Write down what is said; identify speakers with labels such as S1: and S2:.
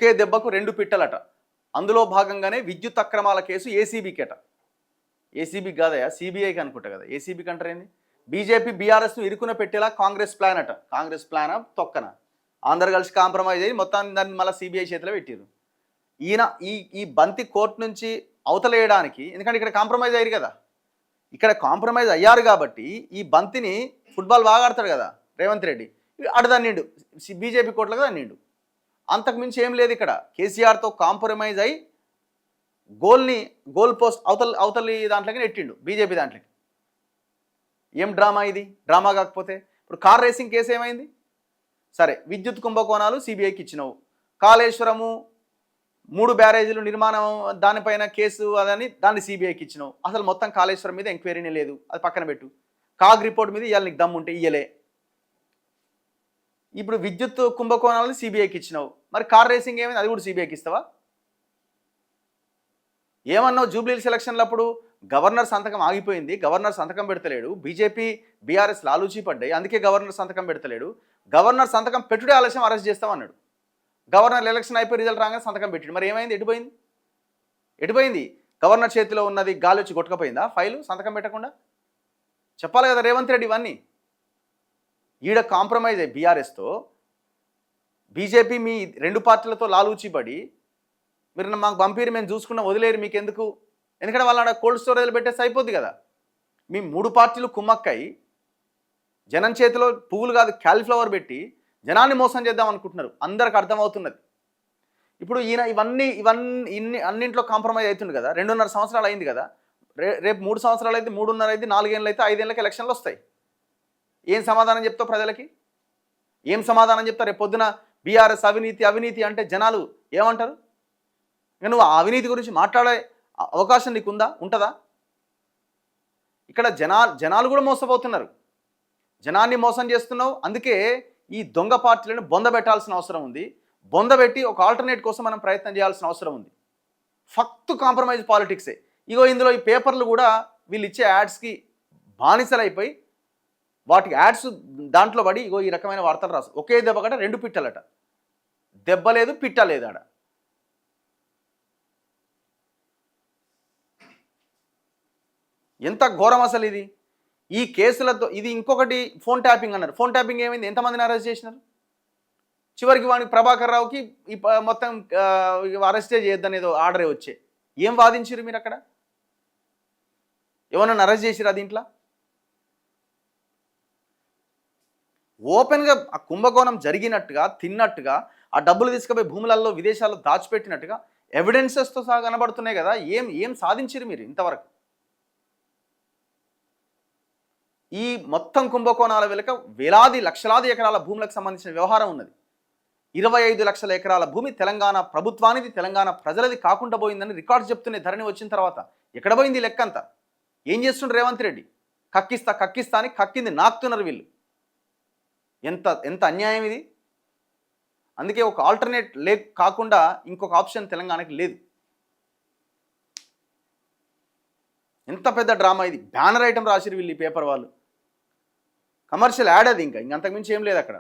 S1: ఒకే దెబ్బకు 2 పిట్టలట. అందులో భాగంగానే విద్యుత్ అక్రమాల కేసు ఏసీబీకి ఏసీబీకి కాదయా, సిబిఐకి అనుకుంటా కదా. ఏసీబీకి అంటారేంది? బీజేపీ బీఆర్ఎస్ను ఇరుకున పెట్టేలా కాంగ్రెస్ ప్లాన్ అట. కాంగ్రెస్ ప్లానా తొక్కన? అందరు కలిసి కాంప్రమైజ్ అయ్యి మొత్తాన్ని దాన్ని మళ్ళీ సిబిఐ చేతిలో పెట్టారు. ఈయన ఈ బంతి కోర్టు నుంచి అవతలేయడానికి, ఎందుకంటే ఇక్కడ కాంప్రమైజ్ అయ్యారు కదా, ఇక్కడ కాంప్రమైజ్ అయ్యారు కాబట్టి ఈ బంతిని ఫుట్బాల్ బాగా ఆడతాడు కదా రేవంత్ రెడ్డి, అడదన్నిండు బీజేపీ కోర్టులో కదా అన్నిండు. అంతకుమించి ఏం లేదు. ఇక్కడ కేసీఆర్తో కాంప్రమైజ్ అయ్యి గోల్ పోస్ట్ అవతలి దాంట్లోకి నెట్టిండు బీజేపీ దాంట్లోకి. ఏం డ్రామా ఇది? డ్రామా కాకపోతే ఇప్పుడు కార్ రేసింగ్ కేసు ఏమైంది? సరే, విద్యుత్ కుంభకోణాలు సిబిఐకి ఇచ్చినావు. కాళేశ్వరము 3 బ్యారేజీలు నిర్మాణం దానిపైన కేసు అదని దాన్ని సిబిఐకి ఇచ్చినావు. అసలు మొత్తం కాళేశ్వరం మీద ఎంక్వైరీనే లేదు, అది పక్కన పెట్టు. కాగ్ రిపోర్ట్ మీద ఇవాళ నీకు దమ్ము ఉంటే ఇయ్యలే. ఇప్పుడు విద్యుత్ కుంభకోణాలను సిబిఐకి ఇచ్చినావు, మరి కార్ రేసింగ్ ఏమైంది? అది కూడా సిబిఐకి ఇస్తావా? ఏమన్నావు జూబ్లీహిల్స్ ఎలక్షన్లప్పుడు? గవర్నర్ సంతకం ఆగిపోయింది, గవర్నర్ సంతకం పెడతలేడు, బీజేపీ బీఆర్ఎస్ లాలూచీ పడ్డాయి, అందుకే గవర్నర్ సంతకం పెడతలేడు, గవర్నర్ సంతకం పెట్టుడే ఆలస్యం, అరెస్ట్ చేస్తామన్నాడు. గవర్నర్ ఎలక్షన్ అయిపోయి రిజల్ట్ రాగానే సంతకం పెట్టాడు. మరి ఏమైంది? ఎటుపోయింది? గవర్నర్ చేతిలో ఉన్నది గాలి వచ్చి కొట్టుకపోయిందా ఫైలు సంతకం పెట్టకుండా? చెప్పాలి కదా రేవంత్ రెడ్డి ఇవన్నీ. ఈడ కాంప్రమైజ్ అయ్యి బీఆర్ఎస్తో బీజేపీ మీ 2 పార్టీలతో లాలూచీ పడి మీరు మాకు పంపిరు, మేము చూసుకున్నా, వదిలేరు మీకు ఎందుకు? ఎందుకంటే వాళ్ళ కోల్డ్ స్టోరేజ్లు పెట్టేసి అయిపోద్ది కదా. మీ 3 పార్టీలు కుమ్మక్కై జనం చేతిలో పువ్వులు కాదు క్యాలీఫ్లవర్ పెట్టి జనాన్ని మోసం చేద్దాం అనుకుంటున్నారు. అందరికి అర్థమవుతున్నది. ఇప్పుడు ఈయన ఇన్ని అన్నింట్లో కాంప్రమైజ్ అవుతుంది కదా. 2.5 సంవత్సరాలు అయింది కదా. రేపు 3 సంవత్సరాలు అయితే, 3.5 అయితే, 4 ఏళ్ళు అయితే, 5 ఏళ్ళకి ఎలక్షన్లు వస్తాయి. ఏం సమాధానం చెప్తావు ప్రజలకి? ఏం సమాధానం చెప్తావు? రేపు పొద్దున బీఆర్ఎస్ అవినీతి అంటే జనాలు ఏమంటారు? నువ్వు ఆ అవినీతి గురించి మాట్లాడే అవకాశం నీకుందా? ఉంటుందా? ఇక్కడ జనాలు కూడా మోసపోతున్నారు. జనాన్ని మోసం చేస్తున్నావు. అందుకే ఈ దొంగ పార్టీలను బొందబెట్టాల్సిన అవసరం ఉంది. బొందబెట్టి ఒక ఆల్టర్నేట్ కోసం మనం ప్రయత్నం చేయాల్సిన అవసరం ఉంది. ఫక్తు కాంప్రమైజ్ పాలిటిక్సే. ఇగో ఇందులో ఈ పేపర్లు కూడా వీళ్ళు ఇచ్చే యాడ్స్కి బానిసలైపోయి వాటికి యాడ్స్ దాంట్లో పడి ఇగో ఈ రకమైన వార్తలు రాసు. ఒకే దెబ్బ కట 2 పిట్టలట. దెబ్బ లేదు, పిట్ట లేదు ఆడ. ఎంత ఘోరం అసలు ఇది. ఈ కేసులతో ఇది ఇంకొకటి ఫోన్ ట్యాపింగ్ అన్నారు. ఫోన్ ట్యాపింగ్ ఏమైంది? ఎంతమందిని అరెస్ట్ చేసినారు? చివరికి వాడికి ప్రభాకర్ రావుకి మొత్తం అరెస్టే చేయొద్దనేదో ఆర్డరే వచ్చే. ఏం వాదించారు మీరు అక్కడ? ఎవరన్నా అరెస్ట్ చేసిరా దీంట్లో? ఓపెన్గా ఆ కుంభకోణం జరిగినట్టుగా, తిన్నట్టుగా, ఆ డబ్బులు తీసుకుపోయి భూములలో విదేశాల్లో దాచిపెట్టినట్టుగా ఎవిడెన్సెస్తో సహా కనబడుతున్నాయి కదా. ఏం సాధించారు మీరు ఇంతవరకు? ఈ మొత్తం కుంభకోణాల వెనుక వేలాది లక్షలాది ఎకరాల భూములకు సంబంధించిన వ్యవహారం ఉన్నది. 25 లక్షల ఎకరాల భూమి తెలంగాణ ప్రభుత్వానిది, తెలంగాణ ప్రజలది కాకుండా పోయిందని రికార్డ్స్ చెప్తున్నాయి. ధరణి వచ్చిన తర్వాత ఎక్కడ పోయింది లెక్కంతా? ఏం చేస్తుండ్రు రేవంత్ రెడ్డి? కక్కిస్తా అని కక్కింది నాకుతున్నారు వీళ్ళు. ఎంత అన్యాయం ఇది. అందుకే ఒక ఆల్టర్నేట్ కాకుండా ఇంకొక ఆప్షన్ తెలంగాణకి లేదు. ఎంత పెద్ద డ్రామా ఇది. బ్యానర్ ఐటమ్ రాసిరు వీళ్ళు ఈ పేపర్ వాళ్ళు. కమర్షియల్ యాడ్ అది, ఇంకా అంతకుమించి ఏం లేదు అక్కడ.